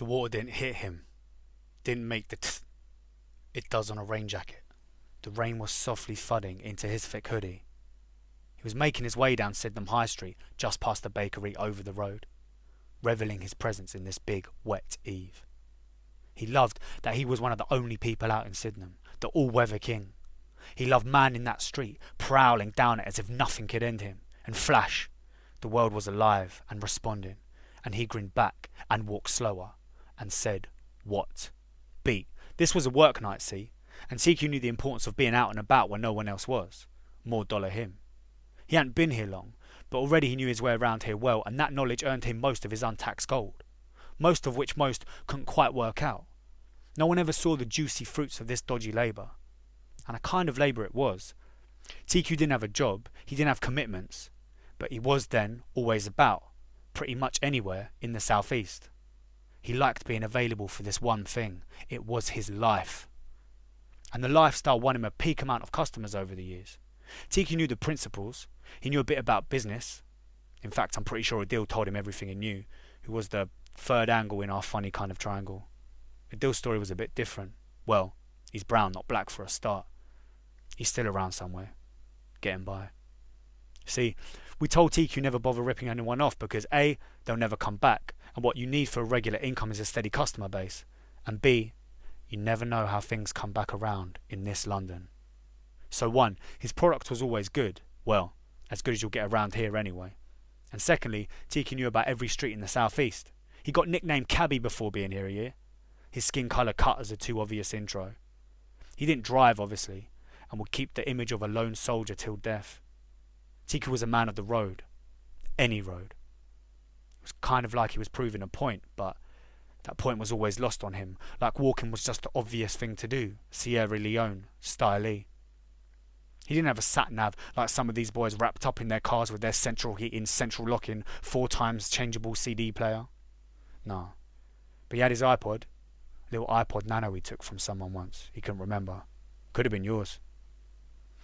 The water didn't hit him, didn't make the it does on a rain jacket. The rain was softly thudding into his thick hoodie. He was making his way down Sydenham High Street, just past the bakery over the road, revelling his presence in this big, wet eve. He loved that he was one of the only people out in Sydenham, the all-weather king. He loved man in that street, prowling down it as if nothing could end him. And flash, the world was alive and responding, and he grinned back and walked slower, and said, "What? Beat. This was a work night, see? And TQ knew the importance of being out and about when no one else was. More dollar him. He hadn't been here long, but already he knew his way around here well, and that knowledge earned him most of his untaxed gold. Most of which most couldn't quite work out. No one ever saw the juicy fruits of this dodgy labour. And a kind of labour it was. TQ didn't have a job, he didn't have commitments, but he was then always about, pretty much anywhere in the southeast. He liked being available for this one thing. It was his life. And the lifestyle won him a peak amount of customers over the years. TQ knew the principles, he knew a bit about business. In fact, I'm pretty sure Adil told him everything he knew, who was the third angle in our funny kind of triangle. Adil's story was a bit different. Well, he's brown, not black for a start. He's still around somewhere, getting by. See, we told TQ never bother ripping anyone off because A, they'll never come back, and what you need for a regular income is a steady customer base, and B, you never know how things come back around in this London. So one, his product was always good, well, as good as you'll get around here anyway. And secondly, TQ knew about every street in the southeast. He got nicknamed Cabby before being here a year. His skin colour cut as a too obvious intro. He didn't drive, obviously, and would keep the image of a lone soldier till death. TQ was a man of the road. Any road. It was kind of like he was proving a point, but that point was always lost on him, like walking was just the obvious thing to do, Sierra Leone, style. He didn't have a sat-nav like some of these boys wrapped up in their cars with their central heating, central locking, 4 times changeable CD player. No. But he had his iPod. A little iPod Nano he took from someone once. He couldn't remember. Could have been yours.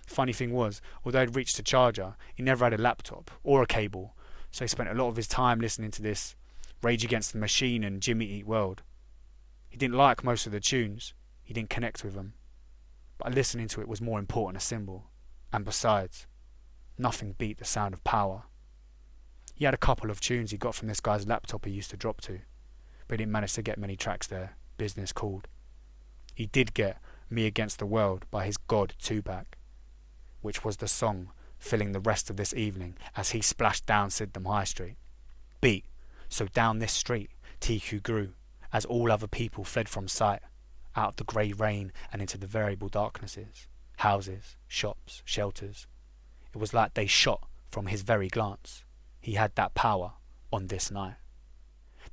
Funny thing was, although he'd reached a charger, he never had a laptop or a cable, so he spent a lot of his time listening to this Rage Against the Machine and Jimmy Eat World. He didn't like most of the tunes. He didn't connect with them. But listening to it was more important a symbol. And besides, nothing beat the sound of power. He had a couple of tunes he got from this guy's laptop he used to drop to, but he didn't manage to get many tracks there. Business called. He did get Me Against the World by his god Tupac, which was the song filling the rest of this evening as he splashed down Sydenham High Street. Beat. So down this street TQ grew, as all other people fled from sight, out of the grey rain and into the variable darknesses, houses, shops, shelters. It was like they shot from his very glance. He had that power on this night.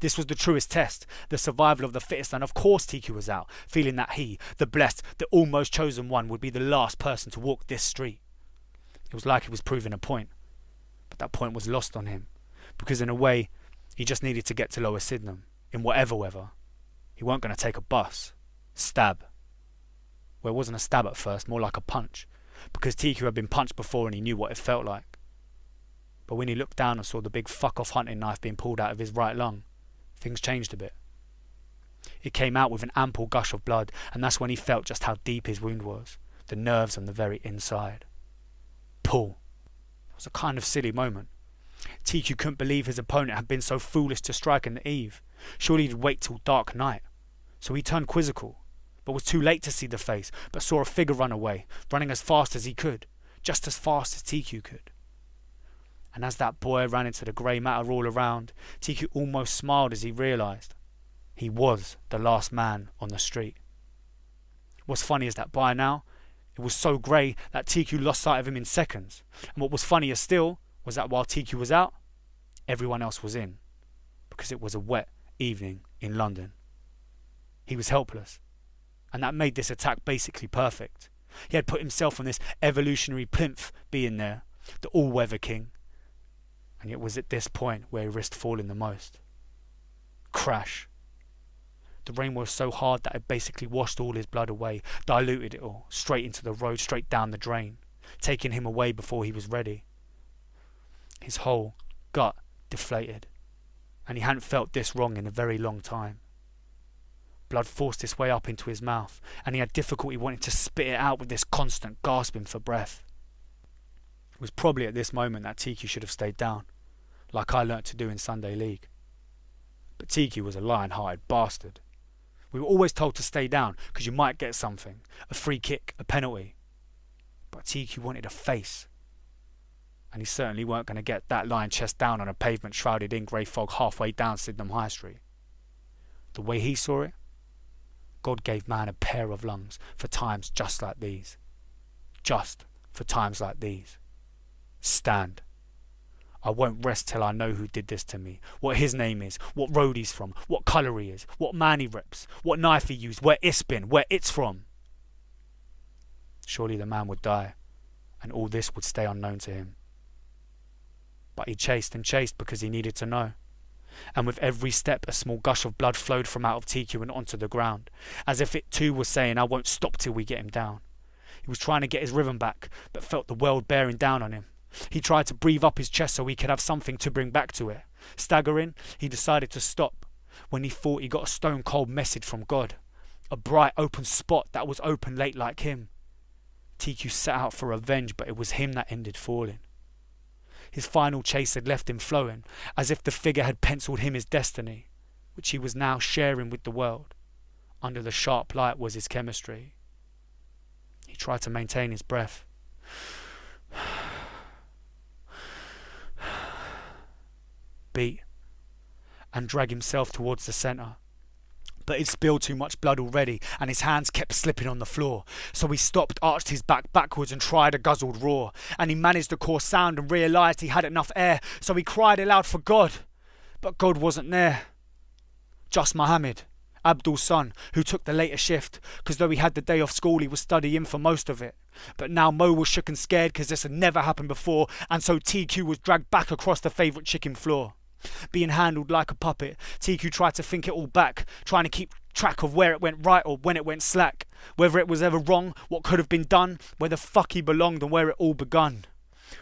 This was the truest test, the survival of the fittest, and of course TQ was out, feeling that he, the blessed, the almost chosen one, would be the last person to walk this street. It was like he was proving a point, but that point was lost on him, because in a way, he just needed to get to Lower Sydenham, in whatever weather. He weren't going to take a bus. Stab. Well, it wasn't a stab at first, more like a punch, because TQ had been punched before and he knew what it felt like. But when he looked down and saw the big fuck-off hunting knife being pulled out of his right lung, things changed a bit. It came out with an ample gush of blood, and that's when he felt just how deep his wound was, the nerves on the very inside. Pull. It was a kind of silly moment. TQ couldn't believe his opponent had been so foolish to strike in the eve. Surely he'd wait till dark night. So he turned quizzical, but was too late to see the face, but saw a figure run away, running as fast as he could, just as fast as TQ could. And as that boy ran into the grey matter all around, TQ almost smiled as he realised he was the last man on the street. What's funny is that by now, it was so grey that TQ lost sight of him in seconds. And what was funnier still was that while TQ was out, everyone else was in, because it was a wet evening in London. He was helpless, and that made this attack basically perfect. He had put himself on this evolutionary plinth being there, the all-weather king, and it was at this point where he risked falling the most. Crash. The rain was so hard that it basically washed all his blood away, diluted it all, straight into the road, straight down the drain, taking him away before he was ready. His whole gut deflated, and he hadn't felt this wrong in a very long time. blood forced its way up into his mouth, and he had difficulty wanting to spit it out with this constant gasping for breath. It was probably at this moment that TQ should have stayed down, like I learnt to do in Sunday League. But TQ was a lion-hearted bastard. We were always told to stay down because you might get something, a free kick, a penalty. But TQ wanted a face. And he certainly weren't going to get that lying chest down on a pavement shrouded in grey fog halfway down Sydenham High Street. The way he saw it, God gave man a pair of lungs for times just like these. Just for times like these. Stand. I won't rest till I know who did this to me, what his name is, what road he's from, what colour he is, what man he reps, what knife he used, where it's been, where it's from. Surely the man would die, and all this would stay unknown to him. But he chased and chased because he needed to know. And with every step a small gush of blood flowed from out of TQ and onto the ground, as if it too was saying, I won't stop till we get him down. He was trying to get his rhythm back, but felt the world bearing down on him. He tried to breathe up his chest so he could have something to bring back to it. Staggering, he decided to stop, when he thought he got a stone-cold message from God. A bright open spot that was open late like him. TQ set out for revenge, but it was him that ended falling. His final chase had left him flowing, as if the figure had penciled him his destiny, which he was now sharing with the world. Under the sharp light was his chemistry. He tried to maintain his breath. Beat, and drag himself towards the centre. But he'd spilled too much blood already, and his hands kept slipping on the floor. So he stopped, arched his back backwards and tried a guzzled roar. And he managed the coarse sound and realised he had enough air, so he cried aloud for God. But God wasn't there. Just Mohammed, Abdul's son, who took the later shift, because though he had the day off school he was studying for most of it. But now Mo was shook and scared because this had never happened before, and so TQ was dragged back across the favourite chicken floor. Being handled like a puppet, TQ tried to think it all back, trying to keep track of where it went right or when it went slack, whether it was ever wrong, what could have been done, where the fuck he belonged and where it all begun.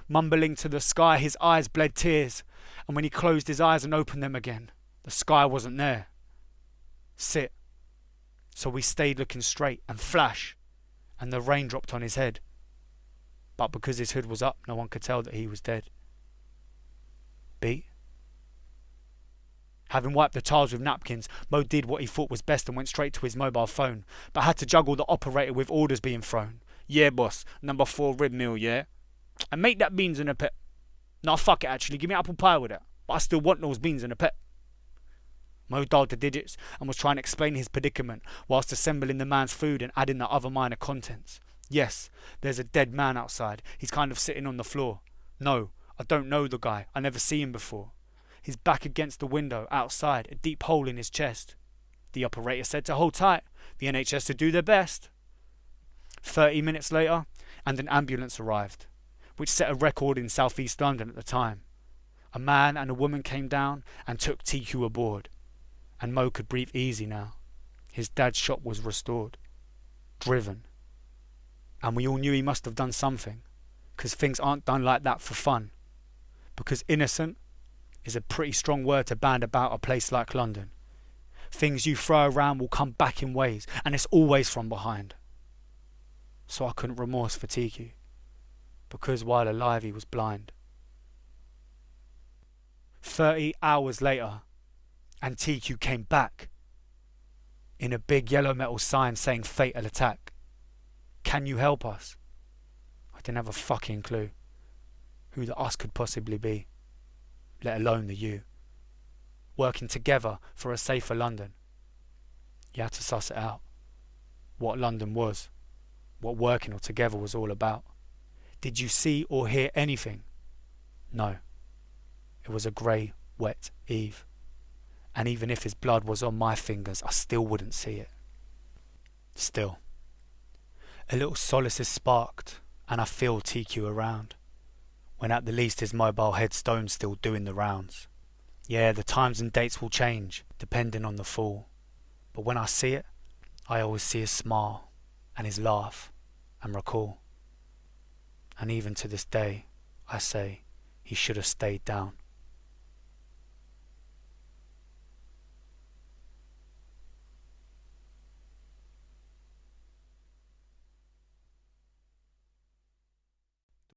Mumbling to the sky, his eyes bled tears, and when he closed his eyes and opened them again, the sky wasn't there. Sit. So we stayed looking straight and flash, and the rain dropped on his head. But because his hood was up, no one could tell that he was dead. Beat. Having wiped the tiles with napkins, Mo did what he thought was best and went straight to his mobile phone, but had to juggle the operator with orders being thrown. Yeah, boss. Number 4 rib meal, yeah? And make that beans in a pit. Nah, fuck it, actually. Give me apple pie with it. But I still want those beans in a pit. Mo dialed the digits and was trying to explain his predicament whilst assembling the man's food and adding the other minor contents. Yes, there's a dead man outside. He's kind of sitting on the floor. No, I don't know the guy. I never seen him before. His back against the window, outside, a deep hole in his chest. The operator said to hold tight, the NHS to do their best. 30 minutes later, and an ambulance arrived, which set a record in southeast London at the time. A man and a woman came down and took TQ aboard, and Mo could breathe easy now. His dad's shop was restored. Driven. And we all knew he must have done something, because things aren't done like that for fun. Because innocent is a pretty strong word to band about a place like London. Things you throw around will come back in waves, and it's always from behind. So I couldn't remorse for TQ, because while alive he was blind. 30 hours later, and TQ came back, in a big yellow metal sign saying fatal attack. Can you help us? I didn't have a fucking clue who the us could possibly be, let alone the you. Working together for a safer London. You had to suss it out. What London was. What working all together was all about. Did you see or hear anything? No. It was a grey, wet eve. And even if his blood was on my fingers, I still wouldn't see it. Still. A little solace is sparked, and I feel TQ around. When at the least his mobile headstone's still doing the rounds. Yeah, the times and dates will change, depending on the fool. But when I see it, I always see his smile, and his laugh, and recall. And even to this day, I say, he should have stayed down.